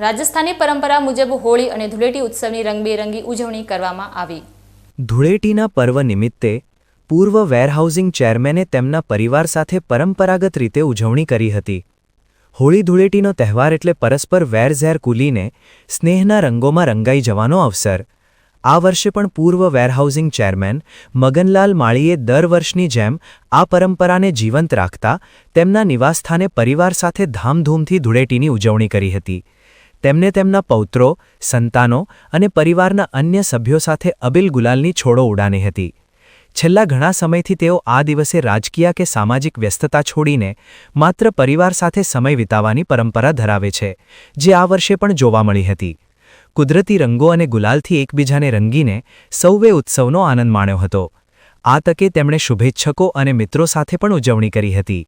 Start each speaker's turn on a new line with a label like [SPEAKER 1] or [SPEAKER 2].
[SPEAKER 1] રાજસ્થાની પરંપરા મુજબ હોળી અને ધૂળેટી ઉત્સવની રંગબેરંગી ઉજવણી કરવામાં આવી।
[SPEAKER 2] ધૂળેટીના પર્વ નિમિત્તે પૂર્વ વેરહાઉસિંગ ચેરમેને તેમના પરિવાર સાથે પરંપરાગત રીતે ઉજવણી કરી હતી। હોળી ધૂળેટીનો તહેવાર એટલે પરસ્પર વેરઝેર કૂલીને સ્નેહના રંગોમાં રંગાઈ જવાનો અવસર। આ વર્ષે પણ પૂર્વ વેરહાઉસિંગ ચેરમેન મગનલાલ માળીએ દર વર્ષની જેમ આ પરંપરાને જીવંત રાખતા તેમના નિવાસસ્થાને પરિવાર સાથે ધામધૂમથી ધૂળેટીની ઉજવણી કરી હતી। તેમને તેમના પૌત્રો, સંતાનો અને પરિવારના અન્ય સભ્યો સાથે અબિલ ગુલાલની છોડો ઉડાની હતી। છેલ્લા ઘણા સમયથી તેઓ આ દિવસે રાજકીય કે સામાજિક વ્યસ્તતા છોડીને માત્ર પરિવાર સાથે સમય વિતાવવાની પરંપરા ધરાવે છે, જે આ વર્ષે પણ જોવા મળી હતી। કુદરતી રંગો અને ગુલાલથી એકબીજાને રંગીને સૌએ ઉત્સવનો આનંદ માણ્યો હતો। આ તકે તેમણે શુભેચ્છકો અને મિત્રો સાથે પણ ઉજવણી કરી હતી।